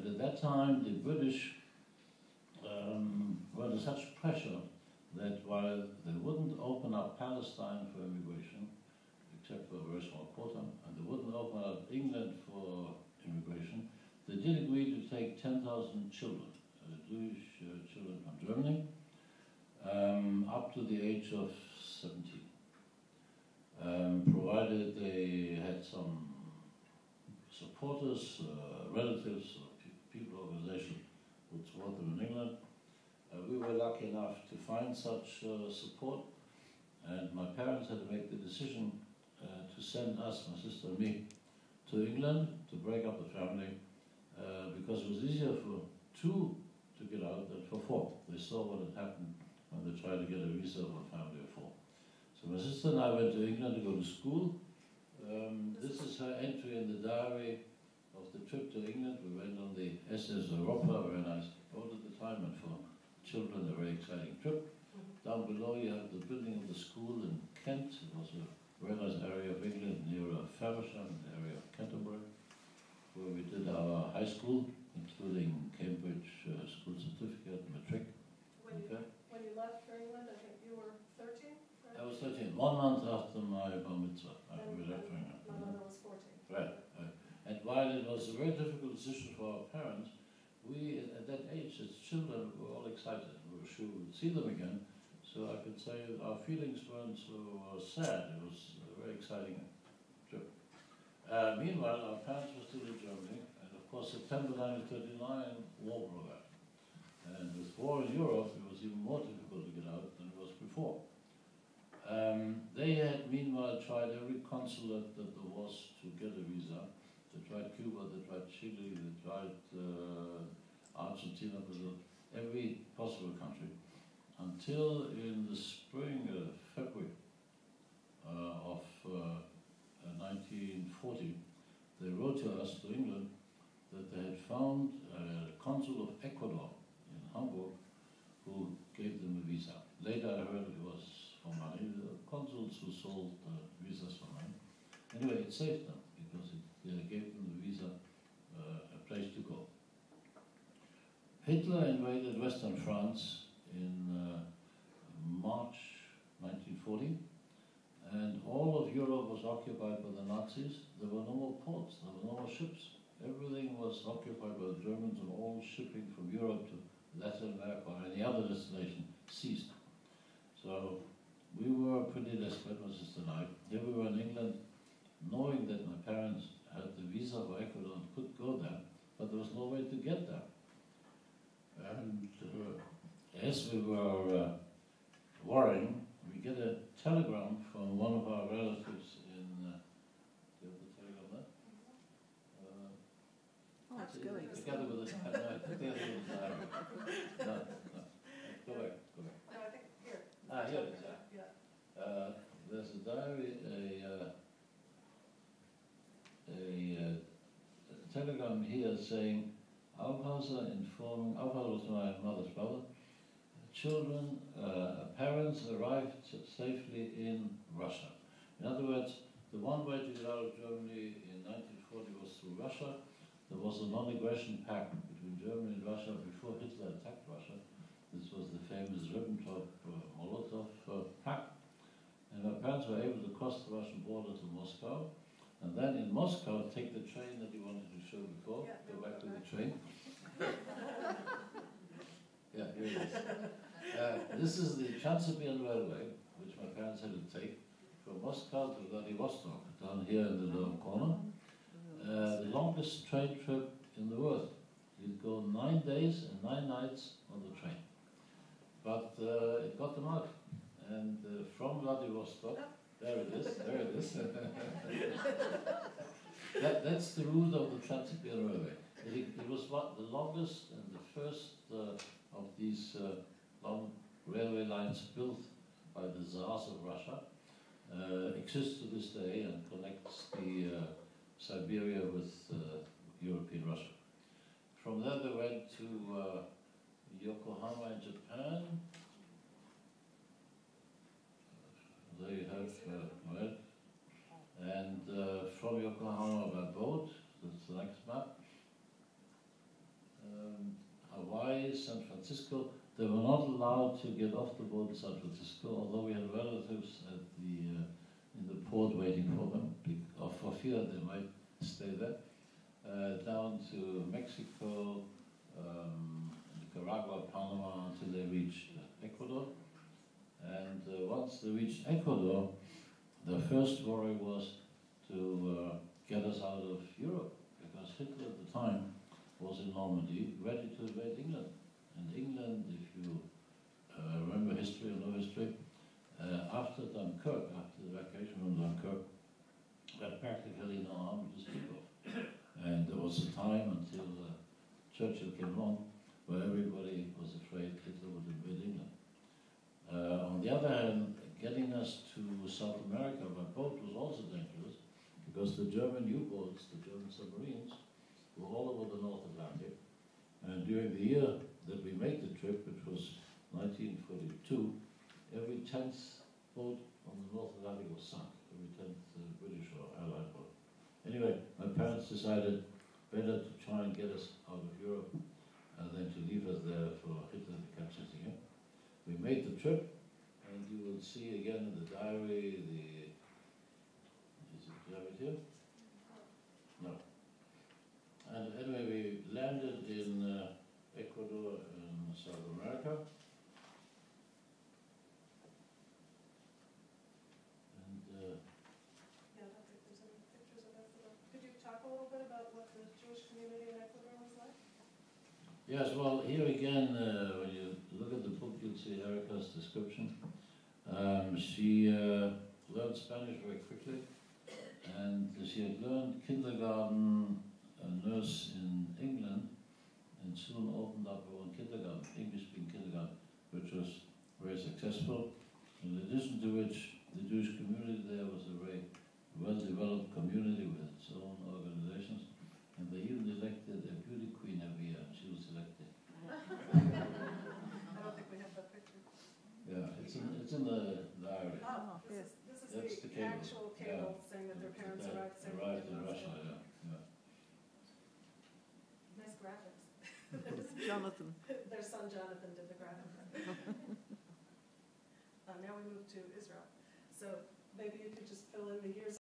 And at that time, the British were under such pressure that while they wouldn't open up Palestine for immigration, except for a very small quota, and they wouldn't open up England for immigration, they did agree to take 10,000 children, Jewish children from Germany, up to the age of 17, provided they had some supporters, relatives, or people organization would support them in England. We were lucky enough to find such support, and my parents had to make the decision to send us, my sister and me, to England to break up the family, because it was easier for two to get out than for four. They saw what had happened when they tried to get a visa for a family of four. So my sister and I went to England to go to school. This is her entry in the diary of the trip to England. We went on the SS Europa, a very nice boat at the time, and for children a very exciting trip. Down below you have the building of the school in Kent. It was a very nice area of England near Faversham, the area of Canterbury, where we did our high school, including Cambridge school certificate, matric. When you left for England, I think you were 13, right? I was 13, 1 month after my bar mitzvah. We left for England. My mother was 14. Right. And while it was a very difficult decision for our parents, we, at that age, as children, were all excited. We were sure we would see them again. So I could say our feelings weren't so sad. It was a very exciting trip. Meanwhile, our parents were still in Germany. And of course, September 1939, war broke out. And with war in Europe, it was even more difficult to get out than it was before. They had, meanwhile, tried every consulate that there was to get a visa. They tried Cuba, they tried Chile, they tried Argentina, Brazil, every possible country, until in the spring, February of 1940, they wrote to us, to England, that they had found a consul of Ecuador in Hamburg who gave them a visa. Later I heard it was for money, the consuls who sold visas for money. Anyway, it saved them because it gave them the visa a place to go. Hitler invaded Western France in March 1940, and all of Europe was occupied by the Nazis. There were no more ports, there were no more ships. Everything was occupied by the Germans, and all shipping from Europe to Latin America or any other destination ceased. So we were pretty desperate, my sister and I. Here we were in England, knowing that my parents had the visa for Ecuador and could go there, but there was no way to get there. And as we were worrying, we get a telegram from one of our relatives in. Do you have the telegram there? Oh, it's going. Together with the diary. No. Go back. No, I think here. Here it is. Yeah. There's a diary, a telegram here saying, Aufhauser informing, Aufhauser was my mother's brother, children, parents arrived safely in Russia. In other words, the one way to get out of Germany in 1940 was through Russia. There was a non-aggression pact between Germany and Russia before Hitler attacked Russia. This was the famous Ribbentrop-Molotov pact. And my parents were able to cross the Russian border to Moscow, and then in Moscow take the train that you wanted to show before, go back to the train. Yeah, here it is. This is the Trans-Siberian Railway, which my parents had to take from Moscow to Vladivostok, down here in the lower corner. The longest train trip in the world. You'd go 9 days and 9 nights on the train. But it got them out. And from Vladivostok, there it is. That's the route of the Trans-Siberian Railway. It was the longest and the first of these long railway lines built by the Tsars of Russia. Exists to this day and connects the Siberia with European Russia. From there they went to Yokohama in Japan. There you have right. And from Yokohama by boat, that's the next map. Francisco. They were not allowed to get off the boat in San Francisco, although we had relatives at the in the port waiting for them, for fear they might stay there. Down to Mexico, Nicaragua, Panama, until they reached Ecuador. And once they reached Ecuador, the first worry was to get us out of Europe, because Hitler at the time was in Normandy, ready to invade England. And England, if you remember history or know history, after Dunkirk, after the evacuation from Dunkirk, had practically no army to speak of. And there was a time until Churchill came along where everybody was afraid Hitler would invade England. On the other hand, getting us to South America by boat was also dangerous, because the German U-boats, the German submarines, were all over the North Atlantic. And during the year that we made the trip, which was 1942, every 10th boat on the North Atlantic was sunk, every 10th British or Allied boat. Anyway, my parents decided better to try and get us out of Europe than to leave us there for Hitler to catch us again. We made the trip, and you will see again in the diary the... Is it, do you have it here? No. And anyway, we landed in Ecuador in South America. And Yeah, I don't think there's any pictures of Ecuador. Could you talk a little bit about what the Jewish community in Ecuador was like? yes, well, here again, when you look at the book, you'll see Erica's description. She learned Spanish very quickly, and she had learned kindergarten nurse in England, and soon opened up her own kindergarten, English-speaking kindergarten, which was very successful. In addition to which, the Jewish community there was a very well-developed community with its own organizations, and they even elected a beauty queen every year, and she was elected. I don't think we have that picture. Yeah, it's in the diary. Oh, this That's is the the cable. actual cable saying that their parents arrived safely Arrived in Moscow. Russia, yeah. Nice graphics. Jonathan. Their son Jonathan did the graphics. Now we move to Israel. So maybe you could just fill in the years